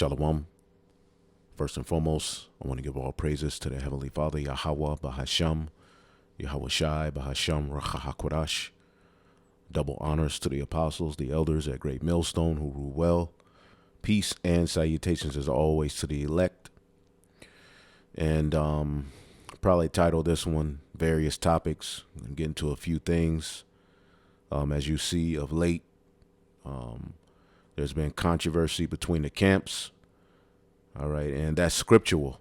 Shalom. First and foremost, I want to give all praises to the Heavenly Father, Yahweh, Bahasham, Yahweh Shai, Bahasham, Rachahakodash. Double honors to the apostles, the elders at Great Millstone who rule well. Peace and salutations as always to the elect. And probably title this one various topics and get into a few things. As you see of late, there's been controversy between the camps. All right, and that's scriptural.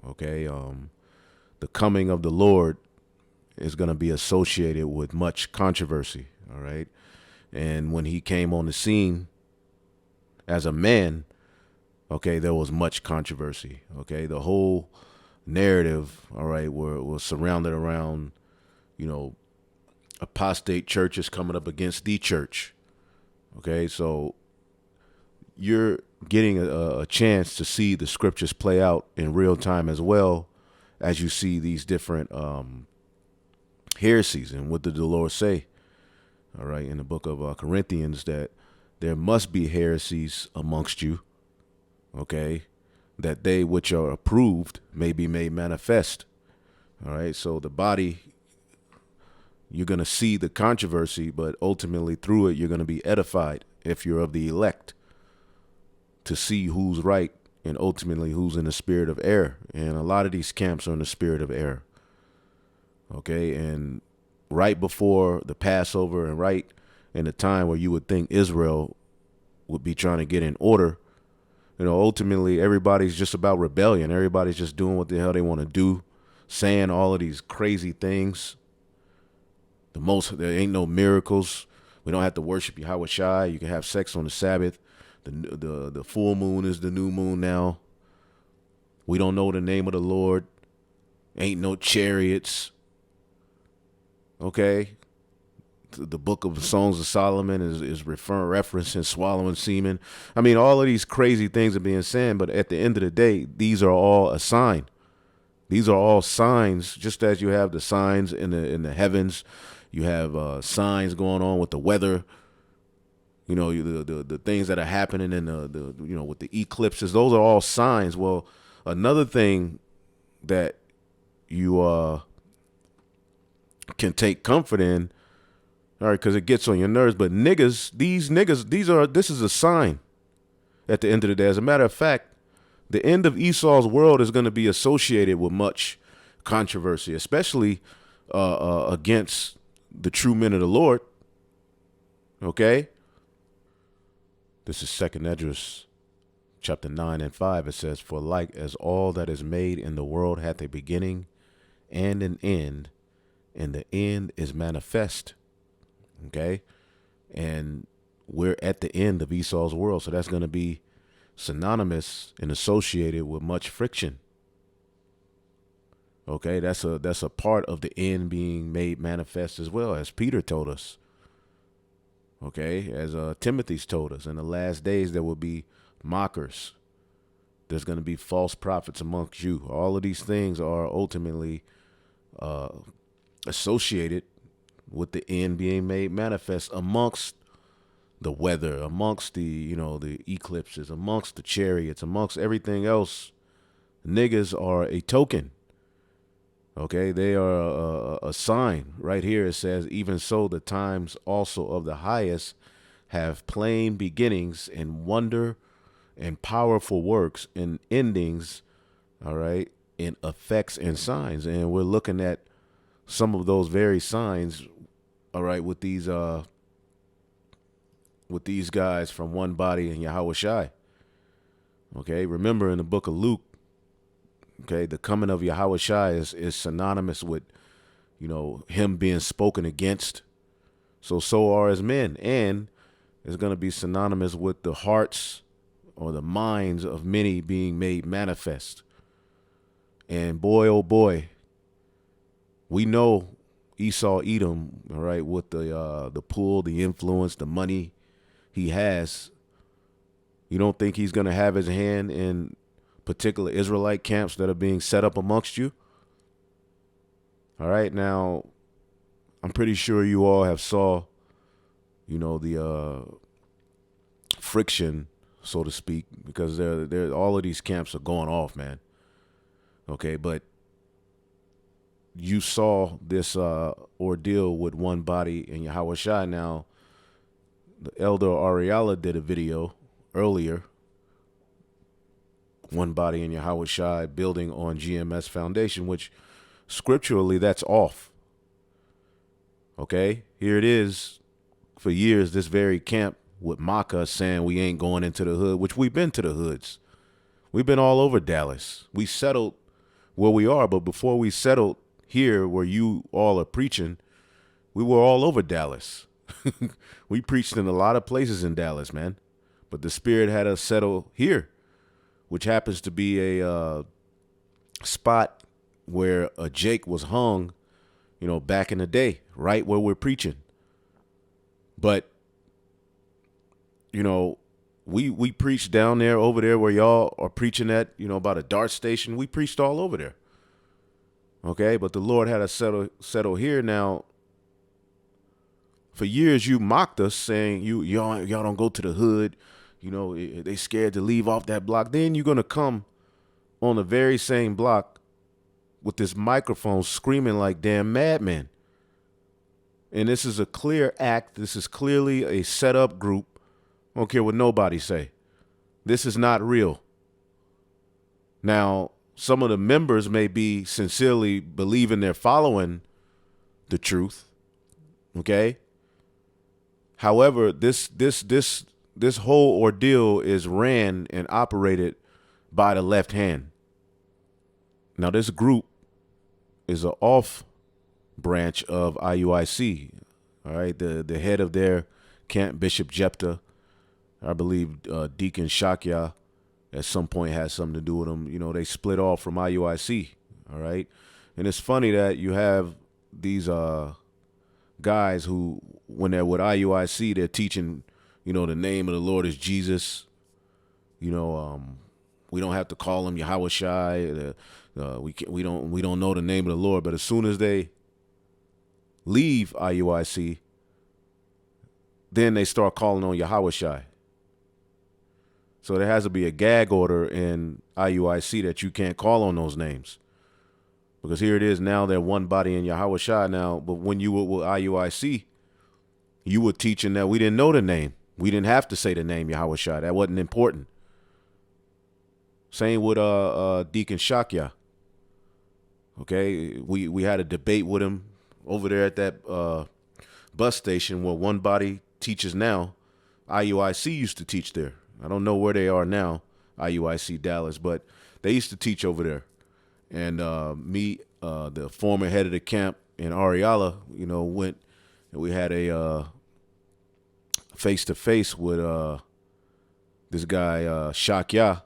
Okay, the coming of the Lord is going to be associated with much controversy. All right, and when he came on the scene as a man, okay, there was much controversy. Okay, the whole narrative, all right, was surrounded around, apostate churches coming up against the church. Okay, so you're getting a chance to see the scriptures play out in real time as well as you see these different heresies. And what did the Lord say? All right, in the book of Corinthians, that there must be heresies amongst you, okay, that they which are approved may be made manifest. All right, so the body, you're going to see the controversy, but ultimately through it, you're going to be edified if you're of the elect, to see who's right and ultimately who's in the spirit of error. And a lot of these camps are in the spirit of error. Okay, and right before the Passover and right in the time where you would think Israel would be trying to get in order, ultimately everybody's just about rebellion. Everybody's just doing what the hell they want to do, saying all of these crazy things. There ain't no miracles. We don't have to worship Yahweh Shai. You can have sex on the Sabbath. The full moon is the new moon now. We don't know the name of the Lord. Ain't no chariots. Okay. The book of the Songs of Solomon is referencing swallowing semen. I mean, all of these crazy things are being said, but at the end of the day, these are all a sign. These are all signs, just as you have the signs in the heavens. You have signs going on with the weather. The things that are happening in the with the eclipses. Those are all signs. Well, another thing that you can take comfort in, all right, because it gets on your nerves. But this is a sign at the end of the day. As a matter of fact, the end of Esau's world is going to be associated with much controversy, especially against the true men of the Lord. Okay. This is 2nd Esdras, chapter 9 and 5. It says, "For like as all that is made in the world hath a beginning and an end, and the end is manifest." Okay? And we're at the end of Esau's world, so that's going to be synonymous and associated with much friction. Okay? That's a part of the end being made manifest as well, as Peter told us. Okay, as Timothy's told us, in the last days there will be mockers. There's going to be false prophets amongst you. All of these things are ultimately associated with the end being made manifest amongst the weather, amongst the eclipses, amongst the chariots, amongst everything else. Niggas are a token. Okay, they are a sign. Right here it says, "Even so the times also of the highest have plain beginnings and wonder and powerful works and endings," all right, in effects and signs. And we're looking at some of those very signs, all right, with these guys from one body in Yahweh Shai. Okay, remember in the book of Luke, okay, the coming of Yahweh Shai is synonymous with, him being spoken against. So are his men. And it's going to be synonymous with the hearts or the minds of many being made manifest. And boy, oh boy, we know Esau Edom, all right, with the pull, the influence, the money he has. You don't think he's going to have his hand in particular Israelite camps that are being set up amongst you? All right, now I'm pretty sure you all have saw, the friction so to speak, because they're all of these camps are going off, man. Okay, but you saw this ordeal with one body in Yahweh Shai. Now, the elder Ariala did a video earlier, one body in Yahweh Shai, building on GMS foundation, which scripturally that's off. Okay, here it is. For years, this very camp would mock us, saying we ain't going into the hood, which we've been to the hoods. We've been all over Dallas. We settled where we are, but before we settled here where you all are preaching, we were all over Dallas. We preached in a lot of places in Dallas, man. But the Spirit had us settle here, which happens to be a spot where a Jake was hung, back in the day, right where we're preaching. But, we preached down there, over there where y'all are preaching at, about a dart station. We preached all over there. Okay, but the Lord had us settle here. Now, for years you mocked us, saying y'all don't go to the hood. They scared to leave off that block. Then you're gonna come on the very same block with this microphone screaming like damn madmen. And this is a clear act. This is clearly a set up group. I don't care what nobody say. This is not real. Now, some of the members may be sincerely believing they're following the truth. Okay. However, this whole ordeal is ran and operated by the left hand. Now, this group is an off branch of IUIC. All right. The head of their camp, Bishop Jephthah, I believe Deacon Shakya at some point had something to do with them. They split off from IUIC. All right. And it's funny that you have these guys who, when they're with IUIC, they're teaching, the name of the Lord is Jesus. We don't have to call him Yahweh Shai. We don't know the name of the Lord. But as soon as they leave IUIC, then they start calling on Yahweh Shai. So there has to be a gag order in IUIC that you can't call on those names. Because here it is now, they're one body in Yahweh Shai now. But when you were with IUIC, you were teaching that we didn't know the name. We didn't have to say the name Yahweh Shai. That wasn't important. Same with Deacon Shakya. Okay, we had a debate with him over there at that bus station where one body teaches now. IUIC used to teach there. I don't know where they are now, IUIC Dallas, but they used to teach over there. And me, the former head of the camp, and Ariala, went and we had a face-to-face with this guy, Shakya.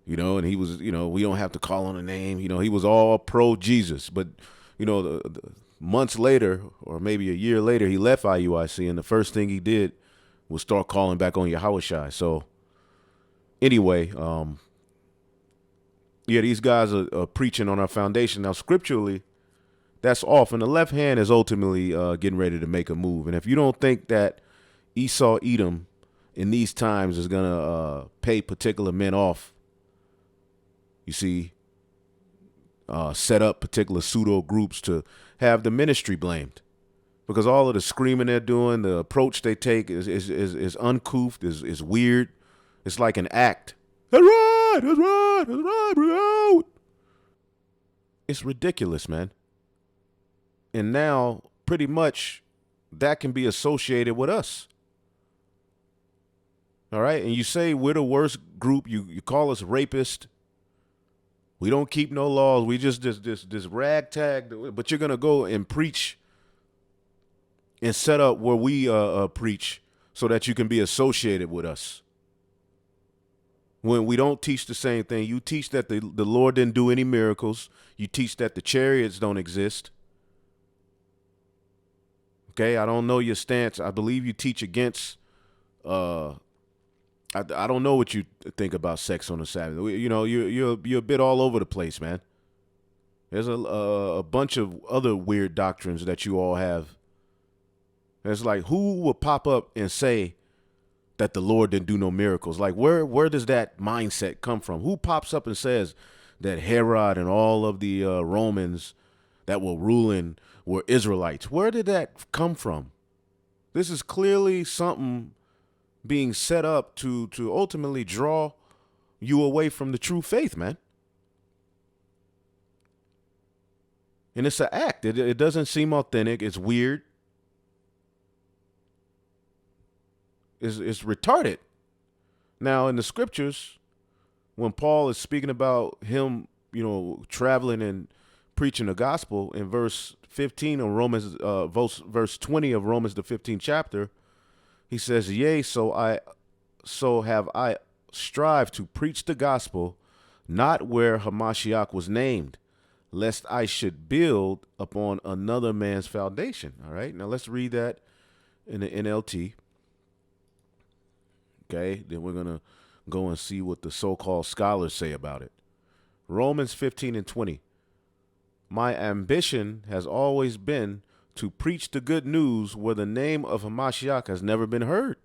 And he was, we don't have to call on a name. He was all pro-Jesus. But, the months later, or maybe a year later, he left IUIC, and the first thing he did was start calling back on Yahweh Shai. So, anyway, these guys are preaching on our foundation. Now, scripturally, that's off. And the left hand is ultimately getting ready to make a move. And if you don't think that Esau Edom in these times is going to pay particular men off, you see, set up particular pseudo groups to have the ministry blamed. Because all of the screaming they're doing, the approach they take is uncouth, is weird. It's like an act. That's right, that's right, that's right, bro. It's ridiculous, man. And now, pretty much, that can be associated with us. All right? And you say we're the worst group. You call us rapist. We don't keep no laws. We just this ragtag. But you're going to go and preach and set up where we preach so that you can be associated with us. When we don't teach the same thing, you teach that the Lord didn't do any miracles. You teach that the chariots don't exist. Okay, I don't know your stance. I believe you teach against, I don't know what you think about sex on the Sabbath. You're a bit all over the place, man. There's a bunch of other weird doctrines that you all have. It's like, who will pop up and say that the Lord didn't do no miracles. Like, where does that mindset come from? Who pops up and says that Herod and all of the Romans that were ruling were Israelites? Where did that come from? This is clearly something being set up to ultimately draw you away from the true faith, man. And it's an act. It doesn't seem authentic. It's weird. It's retarded. Now, in the scriptures, when Paul is speaking about him, traveling and preaching the gospel in verse 15 of Romans, verse 20 of Romans, the 15th chapter, he says, "Yea, so have I strived to preach the gospel, not where Hamashiach was named, lest I should build upon another man's foundation." All right, now let's read that in the NLT. Okay, then we're going to go and see what the so-called scholars say about it. Romans 15 and 20. "My ambition has always been to preach the good news where the name of Hamashiach has never been heard,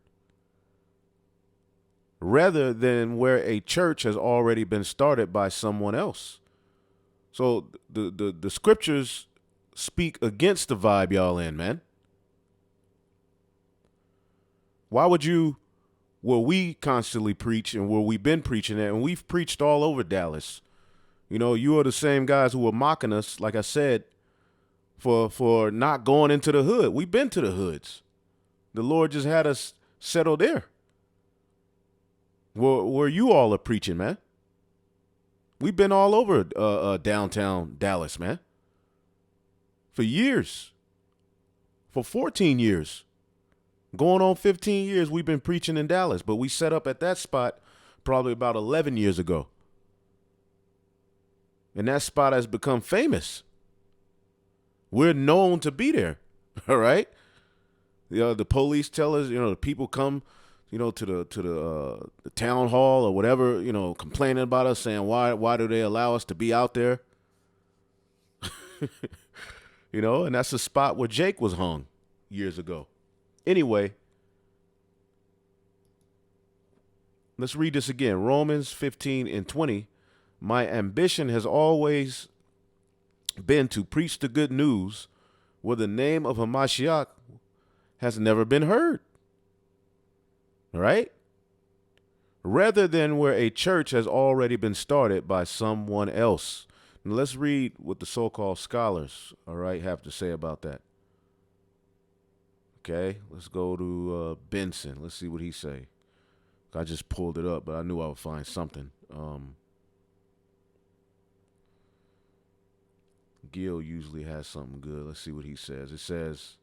rather than where a church has already been started by someone else." So the scriptures speak against the vibe y'all in, man. Why would you, where we constantly preach and where we've been preaching at, and we've preached all over Dallas. You are the same guys who were mocking us, like I said, for not going into the hood. We've been to the hoods. The Lord just had us settle there. Where you all are preaching, man. We've been all over downtown Dallas, man. For years. For 14 years. Going on 15 years, we've been preaching in Dallas. But we set up at that spot probably about 11 years ago. And that spot has become famous. We're known to be there. All right? The police tell us, the people come, to the town hall or whatever, complaining about us, saying, why do they allow us to be out there? And that's the spot where Jake was hung years ago. Anyway, let's read this again. Romans 15 and 20. "My ambition has always been to preach the good news where the name of Hamashiach has never been heard." All right? Rather than where a church has already been started by someone else. Now let's read what the so-called scholars, all right, have to say about that. Okay, let's go to Benson. Let's see what he say. I just pulled it up, but I knew I would find something. Gil usually has something good. Let's see what he says. It says,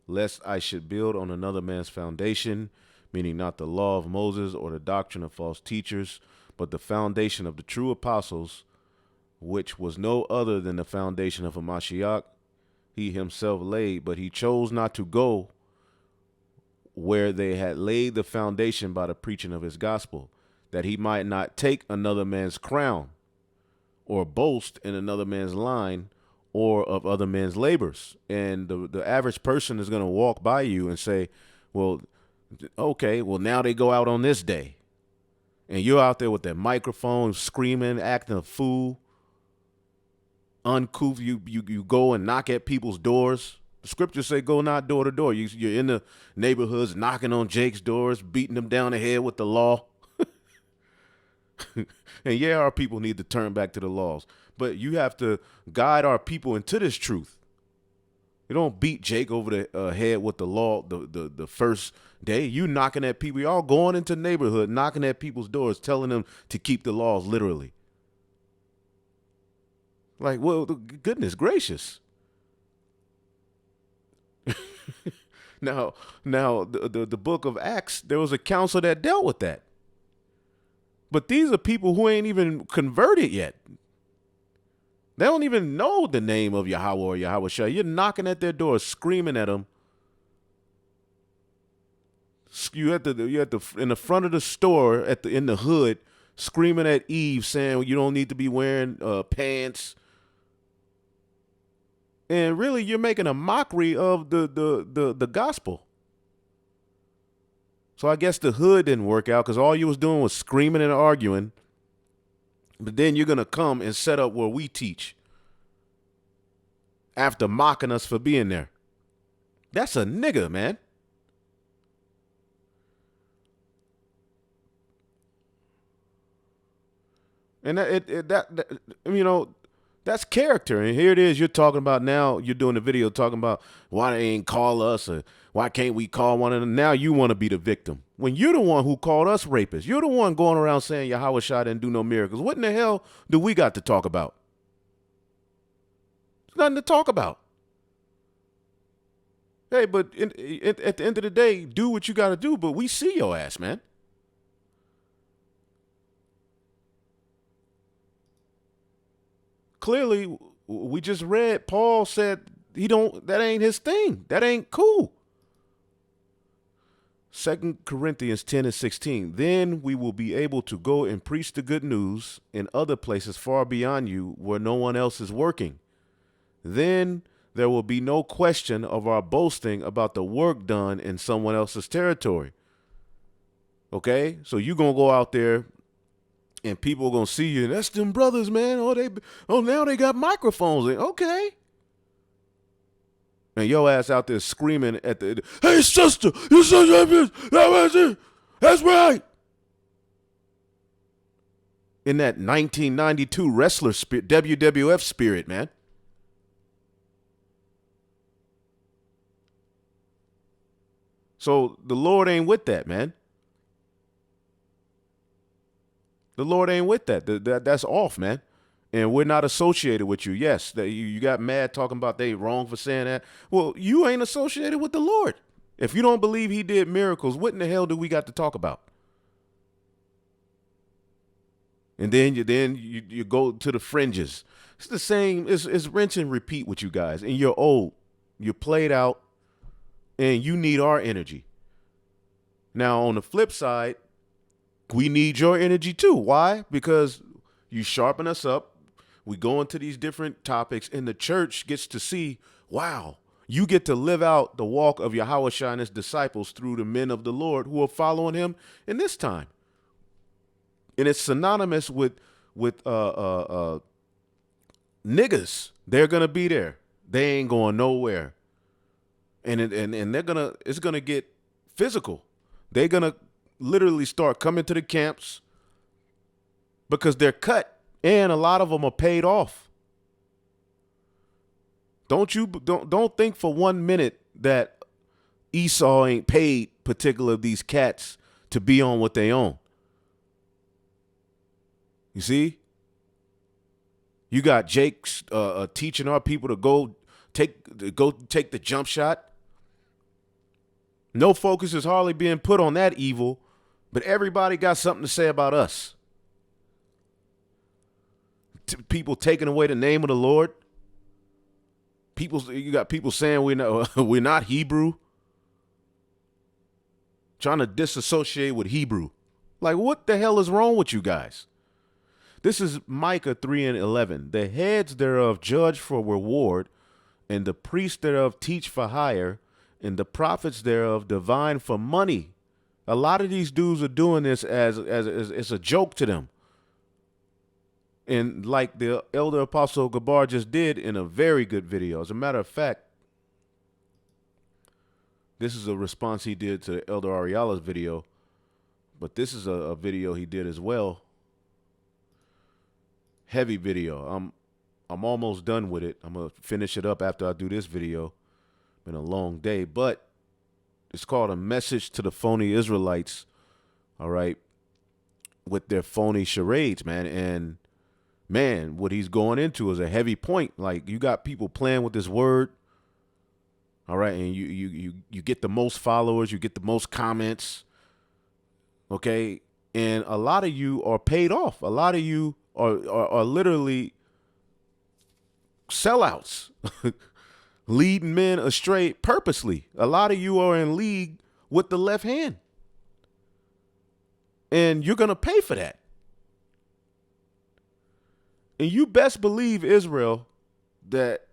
"Lest I should build on another man's foundation, meaning not the law of Moses or the doctrine of false teachers, but the foundation of the true apostles, which was no other than the foundation of Hamashiach, he himself laid, but he chose not to go where they had laid the foundation by the preaching of his gospel, that he might not take another man's crown, or boast in another man's line, or of other men's labors." And the average person is going to walk by you and say, well, okay, well, now they go out on this day. And you're out there with that microphone, screaming, acting a fool, uncouth. You go and knock at people's doors. The scriptures say go not door to door. You're in the neighborhoods knocking on Jake's doors, beating them down the head with the law. And yeah, our people need to turn back to the laws. But you have to guide our people into this truth. You don't beat Jake over the head with the law the first day. You knocking at people. Y'all going into the neighborhood, knocking at people's doors, telling them to keep the laws literally. Like, well, goodness gracious. Now, the book of Acts, there was a council that dealt with that. But these are people who ain't even converted yet. They don't even know the name of Yahweh or Yahweh Shai. You're knocking at their doors, screaming at them. You at the in the front of the store in the hood, screaming at Eve, saying you don't need to be wearing pants. And really, you're making a mockery of the gospel. So I guess the hood didn't work out because all you was doing was screaming and arguing. But then you're going to come and set up where we teach after mocking us for being there. That's a nigga, man. And that's character. And here it is. You're talking about now. You're doing the video talking about why they ain't call us or why can't we call one of them. Now you want to be the victim when you're the one who called us rapists. You're the one going around saying Yahweh Shah didn't do no miracles. What in the hell do we got to talk about? There's nothing to talk about. Hey, but at the end of the day, do what you got to do. But we see your ass, man. Clearly, we just read Paul said that ain't his thing. That ain't cool. 2 Corinthians 10 and 16. Then we will be able to go and preach the good news in other places far beyond you where no one else is working. Then there will be no question of our boasting about the work done in someone else's territory. Okay? So you're going to go out there and people are going to see you. And that's them brothers, man. Now they got microphones. Okay. And your ass out there screaming at hey, sister, you said that. That's right. In that 1992 wrestler spirit, WWF spirit, man. So the Lord ain't with that, man. The Lord ain't with that. That's off, man. And we're not associated with you. Yes, you got mad talking about they wrong for saying that. Well, you ain't associated with the Lord. If you don't believe he did miracles, what in the hell do we got to talk about? And then you go to the fringes. It's the same. It's rinse and repeat with you guys. And you're old. You're played out. And you need our energy. Now, on the flip side, we need your energy too. Why? Because you sharpen us up. We go into these different topics, and the church gets to see, wow, you get to live out the walk of Yahweh Shah and his disciples through the men of the Lord who are following him in this time. And it's synonymous with niggas. They're gonna be there. They ain't going nowhere. And it's gonna get physical. They're gonna literally start coming to the camps because they're cut. And a lot of them are paid off. Don't think for 1 minute that Esau ain't paid particular of these cats to be on what they own. You see? You got Jake's teaching our people to go take the jump shot. No focus is hardly being put on that evil, but everybody got something to say about us. People taking away the name of the Lord. You got people saying we're not Hebrew. Trying to disassociate with Hebrew. Like, what the hell is wrong with you guys? This is Micah 3 and 11. The heads thereof judge for reward, and the priests thereof teach for hire, and the prophets thereof divine for money. A lot of these dudes are doing this as it's a joke to them. And like the elder apostle Gabar just did in a very good video. As a matter of fact, this is a response he did to Elder Ariala's video, but this is a video he did as well. Heavy video. I'm almost done with it. I'm gonna finish it up after I do this video. Been a long day, but it's called A Message to the Phony Israelites. All right, with their phony charades, man. And man, what he's going into is a heavy point. Like, you got people playing with this word. All right, and you get the most followers, you get the most comments. Okay, and a lot of you are paid off. A lot of you are literally sellouts, leading men astray purposely. A lot of you are in league with the left hand, and you're gonna pay for that. And you best believe, Israel, that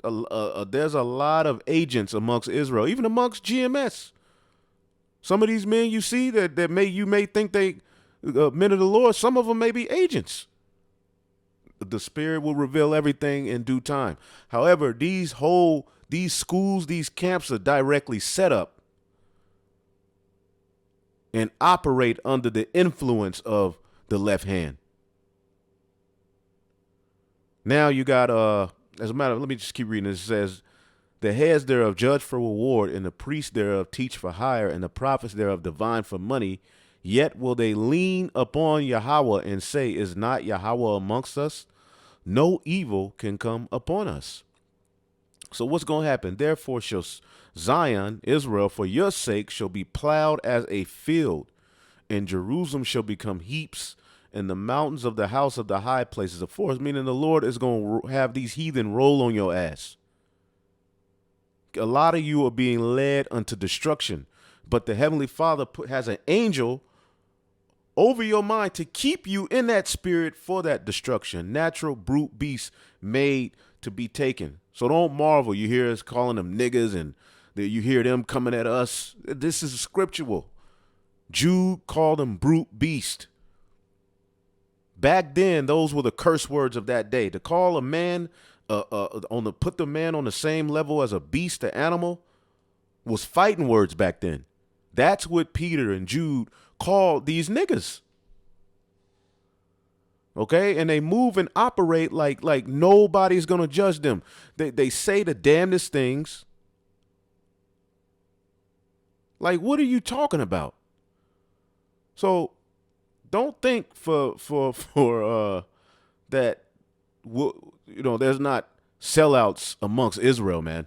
there's a lot of agents amongst Israel, even amongst GMS, Some of these men you see that you may think they men of the Lord, some of them may be agents. The Spirit will reveal everything in due time. However, these schools, these camps are directly set up and operate under the influence of the left hand. Now you got as a matter of, let me just keep reading. It says, the heads thereof judge for reward, and the priests thereof teach for hire, and the prophets thereof divine for money. Yet will they lean upon Yahweh and say, is not Yahweh amongst us? No evil can come upon us. So what's going to happen? Therefore shall Zion, Israel, for your sake shall be plowed as a field, and Jerusalem shall become heaps, and the mountains of the house of the high places a forest. Meaning the Lord is going to have these heathen roll on your ass. A lot of you are being led unto destruction, but the Heavenly Father has an angel over your mind to keep you in that spirit for that destruction. Natural brute beasts made to be taken. So don't marvel. You hear us calling them niggas, and you hear them coming at us. This is scriptural. Jude called them brute beast. Back then, those were the curse words of that day. To call a man put the man on the same level as a beast, an animal, was fighting words back then. That's what Peter and Jude called these niggas. Okay, and they move and operate like nobody's gonna judge them. They say the damnedest things. Like, what are you talking about? So don't think for that there's not sellouts amongst Israel, man.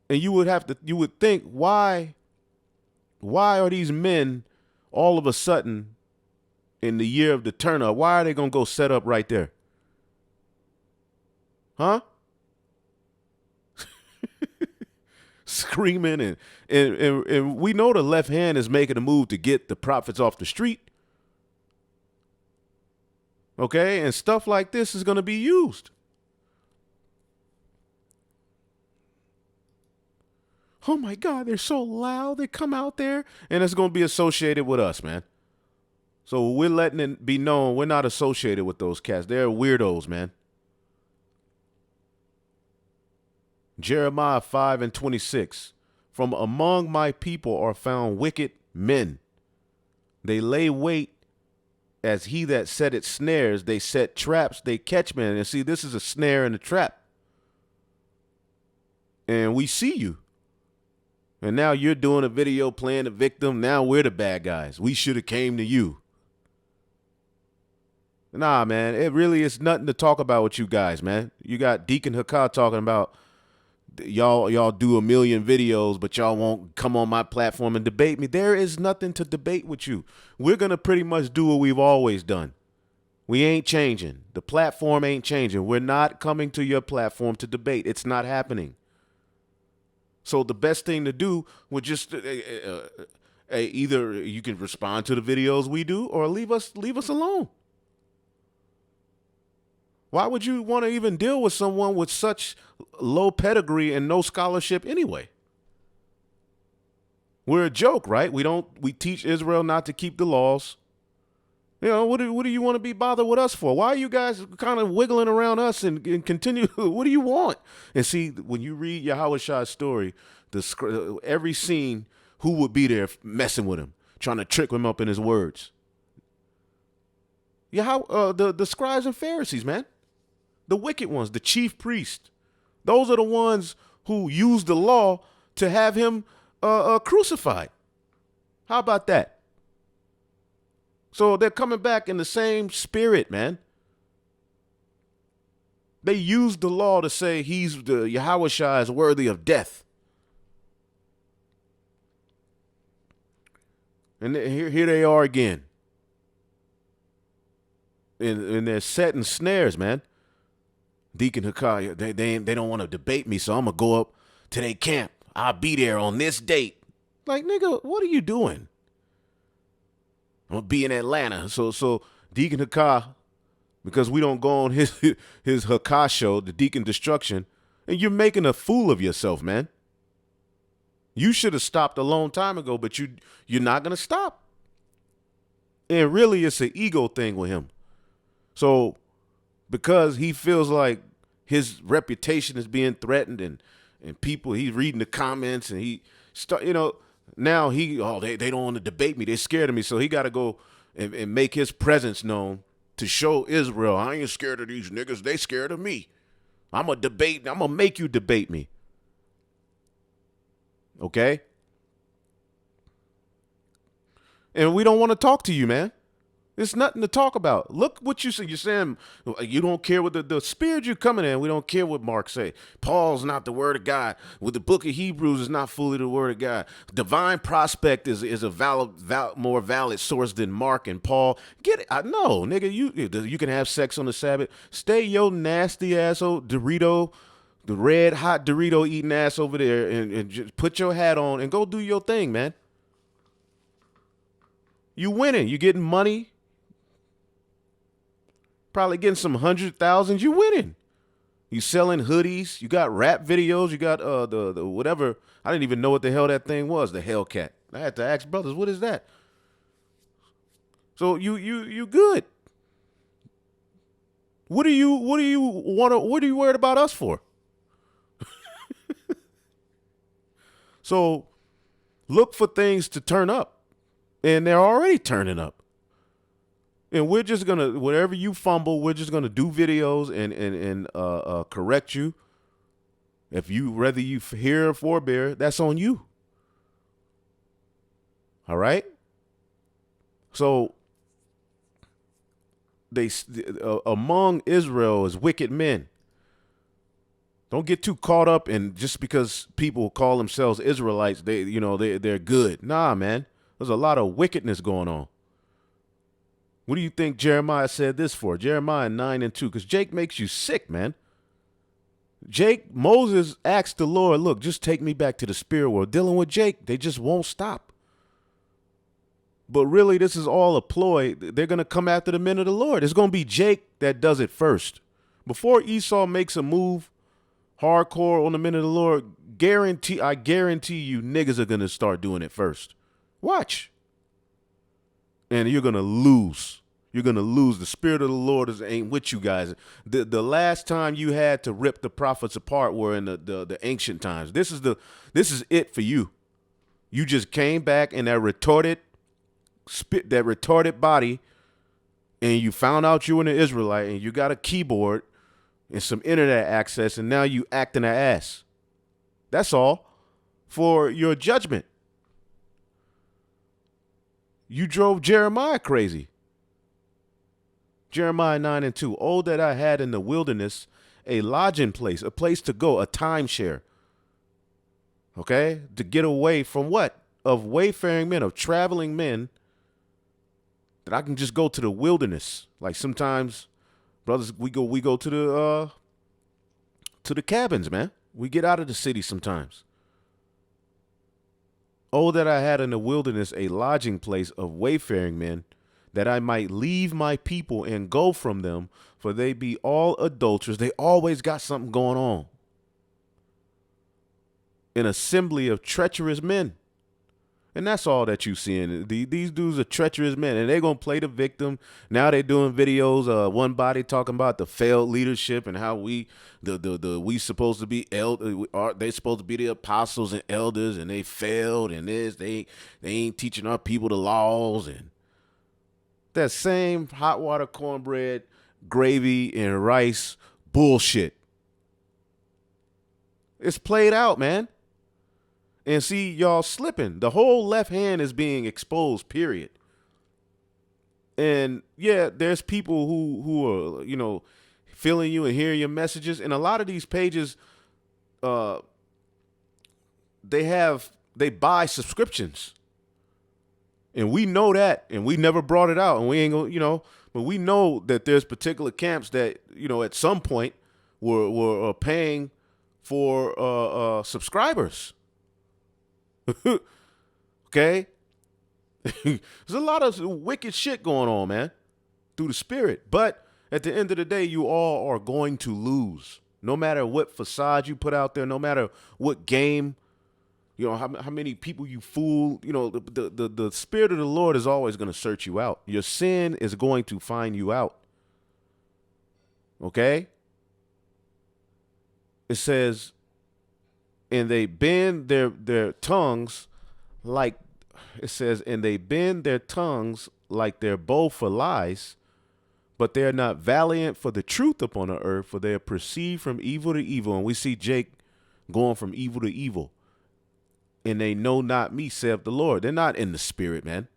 And you would think, why are these men all of a sudden in the year of the turn up, why are they going to go set up right there? Huh? Screaming and we know the left hand is making a move to get the prophets off the street. Okay, and stuff like this is going to be used. Oh my God, they're so loud. They come out there, and it's going to be associated with us, man. So we're letting it be known we're not associated with those cats. They're weirdos, man. Jeremiah 5:26. From among my people are found wicked men. They lay wait as he that setteth snares. They set traps, they catch men. And see, this is a snare and a trap. And we see you. And now you're doing a video playing the victim. Now we're the bad guys. We should have came to you. Nah, man, it really is nothing to talk about with you guys, man. You got Deacon Hakah talking about y'all do a million videos, but y'all won't come on my platform and debate me. There is nothing to debate with you. We're going to pretty much do what we've always done. We ain't changing. The platform ain't changing. We're not coming to your platform to debate. It's not happening. So the best thing to do would just either you can respond to the videos we do or leave us alone. Why would you want to even deal with someone with such low pedigree and no scholarship anyway? We're a joke, right? We teach Israel not to keep the laws. You know, what do you want to be bothered with us for? Why are you guys kind of wiggling around us and continue? What do you want? And see, when you read Yahweh's story, every scene, who would be there messing with him, trying to trick him up in his words? The scribes and Pharisees, man. The wicked ones, the chief priest. Those are the ones who use the law to have him crucified. How about that? So they're coming back in the same spirit, man. They used the law to say Yahweh is worthy of death. And here they are again. And they're setting snares, man. Deacon Hakah, they don't want to debate me, so I'm going to go up to their camp. I'll be there on this date. Like, nigga, what are you doing? I'm going to be in Atlanta. So Deacon Hakah, because we don't go on his Hakah show, the Deacon Destruction, and you're making a fool of yourself, man. You should have stopped a long time ago, but you're not gonna stop. And really, it's an ego thing with him. So because he feels like his reputation is being threatened, and people, he's reading the comments, and he start, now they don't want to debate me. They're scared of me. So he got to go and make his presence known to show Israel, I ain't scared of these niggas. They scared of me. I'm going to make you debate me. Okay? And we don't want to talk to you, man. There's nothing to talk about. Look what you say. You're saying you don't care what the spirit you're coming in. We don't care what Mark say. Paul's not the word of God. With the book of Hebrews is not fully the word of God. Divine prospect is a more valid source than Mark and Paul. Get it? No, nigga. You can have sex on the Sabbath. Stay your nasty asshole Dorito, the red hot Dorito eating ass over there, and just put your hat on and go do your thing, man. You winning. You getting money. Probably getting some 100,000. You winning. You selling hoodies. You got rap videos. You got the whatever. I didn't even know what the hell that thing was. The Hellcat. I had to ask brothers, what is that? So you good. What are you worried about us for? So look for things to turn up, and they're already turning up. And we're just gonna, whatever you fumble, we're just gonna do videos and correct you. Whether you hear or forbear, that's on you. All right. So among Israel is wicked men. Don't get too caught up in just because people call themselves Israelites, they're good. Nah, man. There's a lot of wickedness going on. What do you think Jeremiah said this for? Jeremiah 9:2, because Jake makes you sick, man. Moses asked the Lord, look, just take me back to the spirit world. Dealing with Jake, they just won't stop. But really, this is all a ploy. They're going to come after the men of the Lord. It's going to be Jake that does it first. Before Esau makes a move hardcore on the men of the Lord, I guarantee you niggas are going to start doing it first. Watch. And you're going to lose. You're going to lose. The spirit of the Lord ain't with you guys. The last time you had to rip the prophets apart were in the ancient times. This is it for you. You just came back in that retarded body, and you found out you were an Israelite, and you got a keyboard and some internet access, and now you acting an ass. That's all for your judgment. You drove Jeremiah crazy. Jeremiah 9:2. Oh, that I had in the wilderness a lodging place, a place to go, a timeshare. Okay? To get away from what? Of wayfaring men, of traveling men, that I can just go to the wilderness. Like sometimes, brothers, we go to the cabins, man. We get out of the city sometimes. Oh, that I had in the wilderness a lodging place of wayfaring men, that I might leave my people and go from them, for they be all adulterers. They always got something going on. An assembly of treacherous men. And that's all that you seeing. These dudes are treacherous men, and they're going to play the victim. Now they're doing videos, one body talking about the failed leadership and how we supposed to be they supposed to be the apostles and elders, and they failed, and they ain't teaching our people the laws, and that same hot water cornbread, gravy, and rice bullshit. It's played out, man. And see, y'all slipping. The whole left hand is being exposed, period. And yeah, there's people who are, feeling you and hearing your messages. And a lot of these pages, they buy subscriptions. And we know that, and we never brought it out. And we ain't gonna, but we know that there's particular camps that, at some point were paying for subscribers. Okay? There's a lot of wicked shit going on, man, through the spirit. But at the end of the day, you all are going to lose. No matter what facade you put out there, no matter what game You know, how many people you fool. You know, the Spirit of the Lord is always going to search you out. Your sin is going to find you out. Okay? It says, and they bend their tongues like, it says, and they bend their tongues like their bow for lies, but they are not valiant for the truth upon the earth, for they are perceived from evil to evil. And we see Jake going from evil to evil. And they know not me, saith the Lord. They're not in the spirit, man.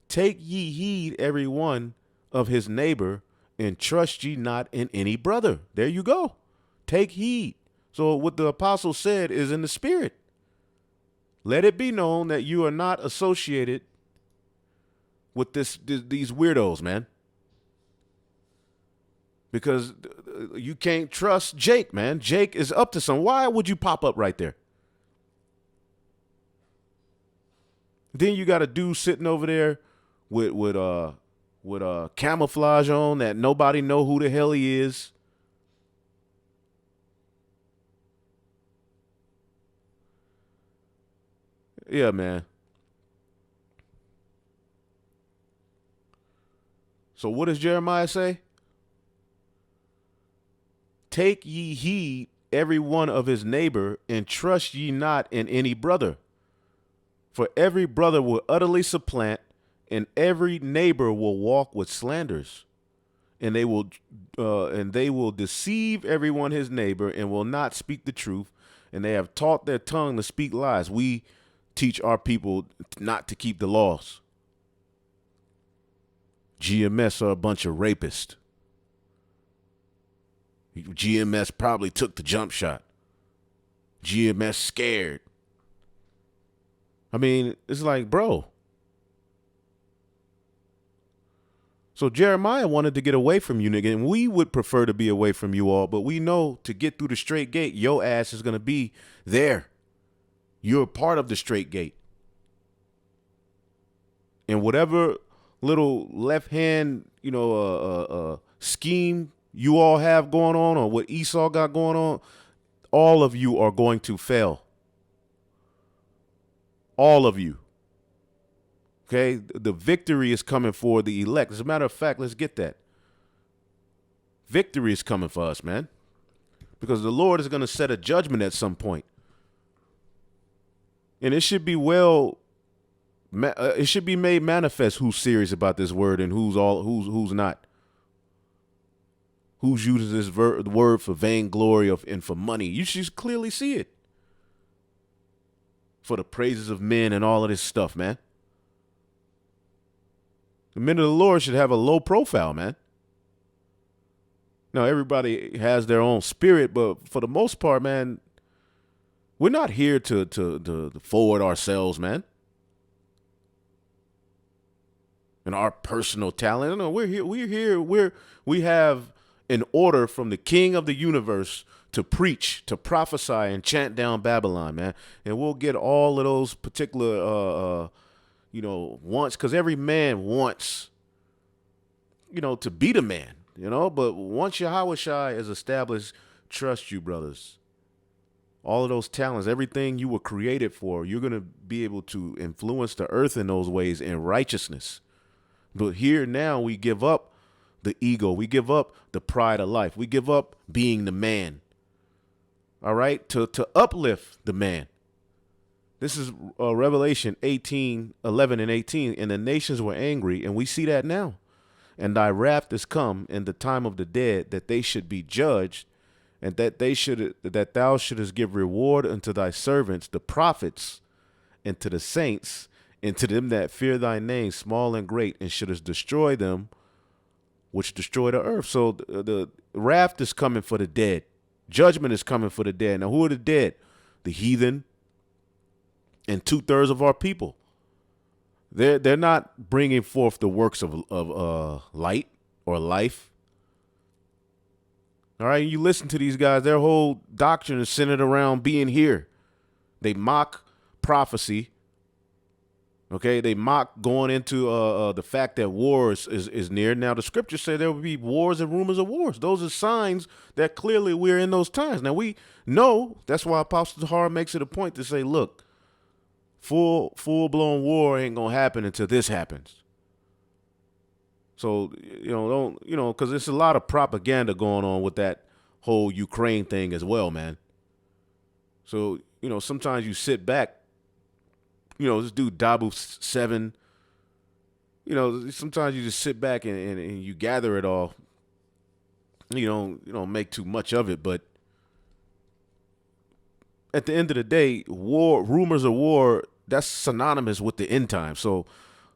Take ye heed every one of his neighbor, and trust ye not in any brother. There you go. Take heed. So what the apostle said is in the spirit. Let it be known that you are not associated with these weirdos, man. Because you can't trust Jake, man. Jake is up to something. Why would you pop up right there? Then you got a dude sitting over there with camouflage on that nobody know who the hell he is. Yeah, man. So what does Jeremiah say? Take ye heed every one of his neighbor, and trust ye not in any brother. For every brother will utterly supplant, and every neighbor will walk with slanders, and they will deceive everyone his neighbor, and will not speak the truth, and they have taught their tongue to speak lies. We teach our people not to keep the laws. GMS are a bunch of rapists. GMS probably took the jump shot. GMS scared. I mean, it's like, bro. So Jeremiah wanted to get away from you, nigga, and we would prefer to be away from you all, but we know to get through the straight gate, your ass is going to be there. You're a part of the straight gate. And whatever little left hand, scheme you all have going on, or what Esau got going on, all of you are going to fail. All of you. Okay? The victory is coming for the elect. As a matter of fact, let's get that. Victory is coming for us, man. Because the Lord is going to set a judgment at some point. And it should be it should be made manifest who's serious about this word and who's not. Who's using this word for vainglory and for money. You should clearly see it. For the praises of men and all of this stuff, man. The men of the Lord should have a low profile, man. Now, everybody has their own spirit, but for the most part, man, we're not here to forward ourselves, man. And our personal talent. No, we have an order from the King of the universe to preach, to prophesy, and chant down Babylon, man. And we'll get all of those particular, wants, because every man wants, to be the man, But once Yahweh Shai is established, trust you, brothers. All of those talents, everything you were created for, you're going to be able to influence the earth in those ways in righteousness. But here now we give up the ego. We give up the pride of life. We give up being the man. All right, to uplift the man. This is Revelation 18:11 and 18. And the nations were angry, and we see that now. And thy wrath is come in the time of the dead, that they should be judged, and that thou shouldest give reward unto thy servants, the prophets, and to the saints, and to them that fear thy name, small and great, and shouldest destroy them which destroy the earth. So the wrath is coming for the dead. Judgment is coming for the dead. Now, who are the dead? The heathen and 2/3 of our people. They're not bringing forth the works of light or life. All right, you listen to these guys. Their whole doctrine is centered around being here. They mock prophecy. Okay, they mock going into the fact that war is near. Now, the scriptures say there will be wars and rumors of wars. Those are signs that clearly we're in those times. Now, we know that's why Apostle Tahar makes it a point to say, look, full blown war ain't gonna happen until this happens. So don't because there's a lot of propaganda going on with that whole Ukraine thing as well, man. So sometimes you sit back. This dude Dabu 7. Sometimes you just sit back and you gather it all. You don't make too much of it, but at the end of the day, rumors of war, that's synonymous with the end time. So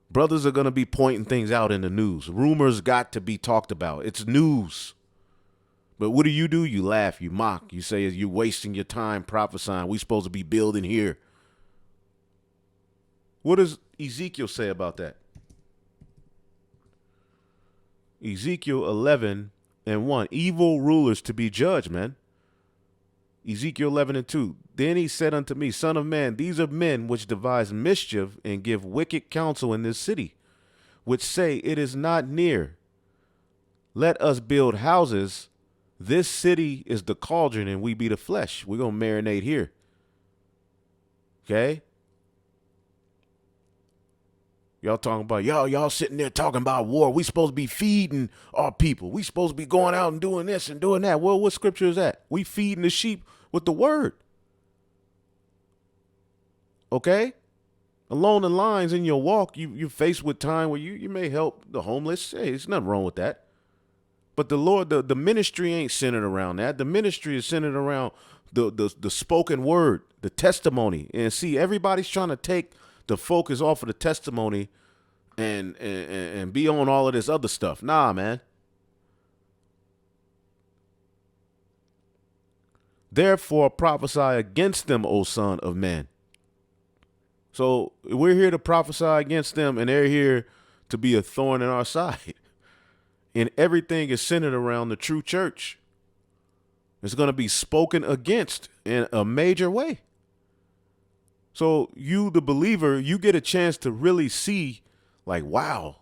brothers are gonna be pointing things out in the news. Rumors got to be talked about. It's news. But what do? You laugh, you mock, you say you're wasting your time prophesying. We supposed to be building here. What does Ezekiel say about that? Ezekiel 11:1. Evil rulers to be judged, man. Ezekiel 11:2. Then he said unto me, Son of man, these are men which devise mischief and give wicked counsel in this city, which say, it is not near. Let us build houses. This city is the cauldron and we be the flesh. We're going to marinate here. Okay? Y'all talking about, y'all sitting there talking about war. We supposed to be feeding our people. We supposed to be going out and doing this and doing that. Well, what scripture is that? We feeding the sheep with the word. Okay? Along the lines in your walk, you're faced with time where you may help the homeless. Hey, there's nothing wrong with that. But the Lord, the ministry ain't centered around that. The ministry is centered around the spoken word, the testimony. And see, everybody's trying to take the focus off of the testimony and be on all of this other stuff. Nah, man. Therefore prophesy against them, O son of man. So we're here to prophesy against them, and they're here to be a thorn in our side. And everything is centered around the true church. It's going to be spoken against in a major way. So you, the believer, you get a chance to really see, like, wow,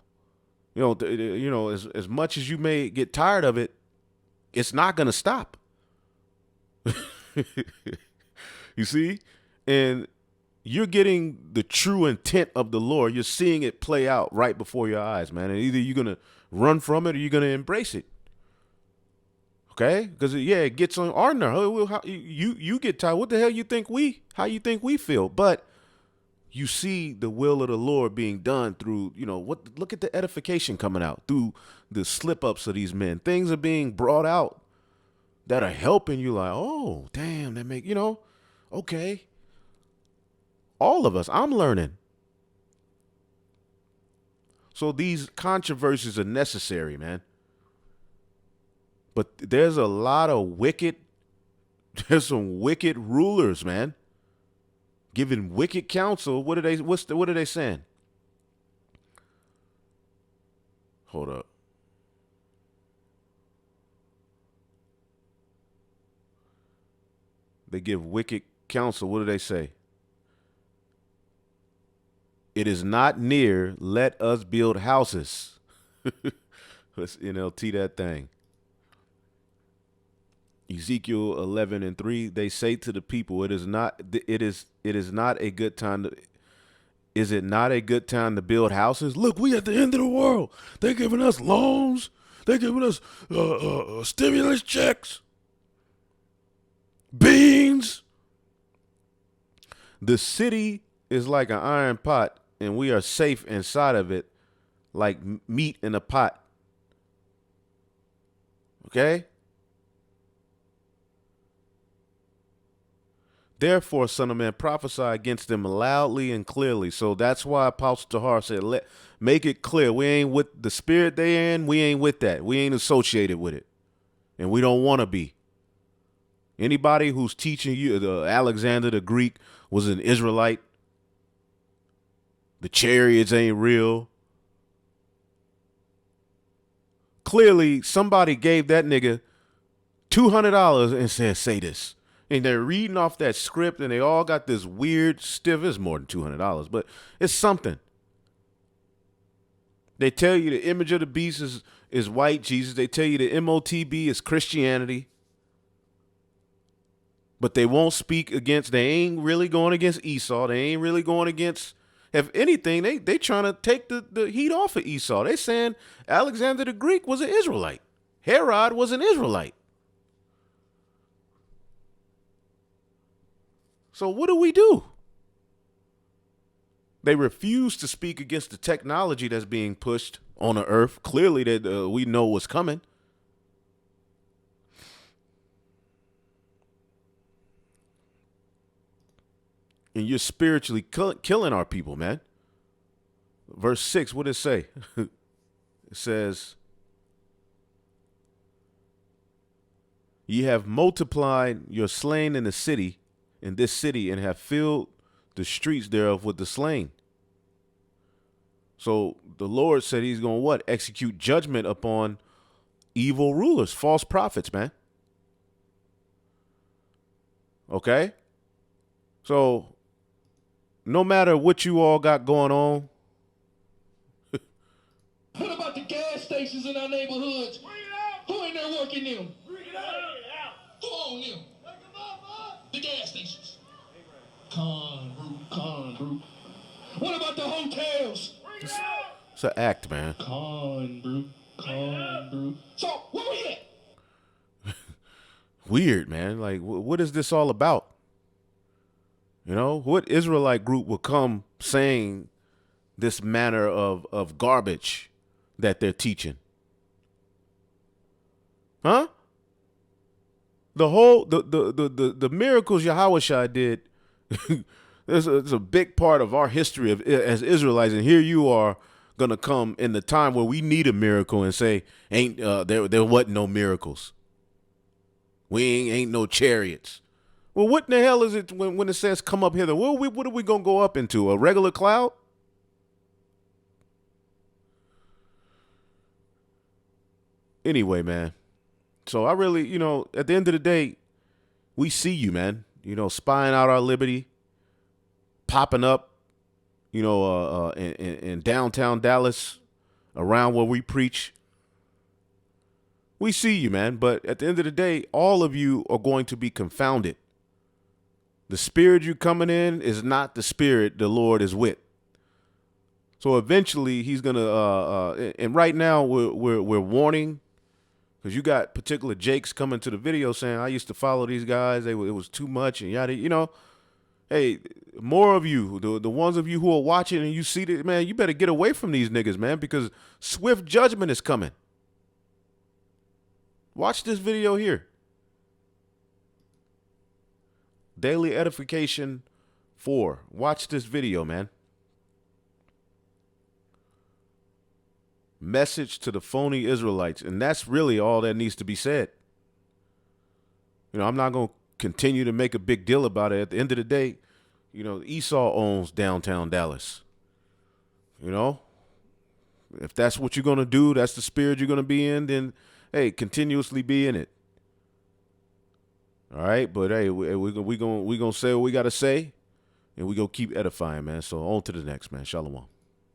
as much as you may get tired of it, it's not going to stop. You see? And you're getting the true intent of the Lord. You're seeing it play out right before your eyes, man. And either you're going to run from it or you're going to embrace it. Okay? Because, it gets on our nerve. You get tired. What the hell how you think we feel? But you see the will of the Lord being done through, look at the edification coming out through the slip ups of these men. Things are being brought out that are helping you, like, oh, damn, that make, okay. All of us, I'm learning. So these controversies are necessary, man. But there's a lot of there's some wicked rulers, man, giving wicked counsel. What are they saying? Hold up. They give wicked counsel. What do they say? It is not near. Let us build houses. Let's NLT that thing. Ezekiel 11:3. They say to the people, it is not a good time to. Is it not a good time to build houses? Look, we at the end of the world. They're giving us loans. They're giving us stimulus checks. Beans. The city is like an iron pot, and we are safe inside of it like meat in a pot. Okay? Therefore, son of man, prophesy against them loudly and clearly. So that's why Apostle Tahar said, make it clear. We ain't with the spirit they in. We ain't with that. We ain't associated with it. And we don't want to be. Anybody who's teaching you, Alexander the Greek was an Israelite. The chariots ain't real. Clearly, somebody gave that nigga $200 and said, say this. And they're reading off that script, and they all got this weird stiff. It's more than $200, but it's something. They tell you the image of the beast is white Jesus. They tell you the MOTB is Christianity. But they won't speak against, they ain't really going against Esau. They ain't really going against, if anything, they trying to take the heat off of Esau. They saying Alexander the Greek was an Israelite. Herod was an Israelite. So what do we do? They refuse to speak against the technology that's being pushed on the earth. Clearly that we know what's coming. And you're spiritually killing our people, man. Verse 6, what does it say? It says, ye have multiplied your slain in this city, and have filled the streets thereof with the slain. So the Lord said he's going to what? Execute judgment upon evil rulers, false prophets, man. Okay? So no matter what you all got going on. What about the gas stations in our neighborhoods? Who ain't there working them? Who own them? The gas stations. Con brew. What about the hotels? It's an act, man. Con brew. So where we at? Weird, man. Like, what is this all about? You know, what Israelite group will come saying this manner of garbage that they're teaching? Huh? The whole the miracles Yahushua did. It's a big part of our history as Israelites, and here you are gonna come in the time where we need a miracle and say, "Ain't there wasn't no miracles. We ain't no chariots." Well, what in the hell is it when it says come up hither? What are we gonna go up into? A regular cloud? Anyway, man. So I really, at the end of the day, we see you, man. Spying out our liberty, popping up, in downtown Dallas, around where we preach. We see you, man. But at the end of the day, all of you are going to be confounded. The spirit you coming in is not the spirit the Lord is with. So eventually he's gonna. And right now we're warning. Because you got particular Jakes coming to the video saying, I used to follow these guys. It was too much. And yada, Hey, more of you, the ones of you who are watching and you see that, man, you better get away from these niggas, man, because swift judgment is coming. Watch this video here. Daily Edification 4. Watch this video, man. Message to the phony Israelites. And that's really all that needs to be said. I'm not going to continue to make a big deal about it. At the end of the day, Esau owns downtown Dallas. If that's what you're going to do, that's the spirit you're going to be in, then, hey, continuously be in it. All right? But, hey, we're going to say what we got to say, and we're going to keep edifying, man. So on to the next, man. Shalom.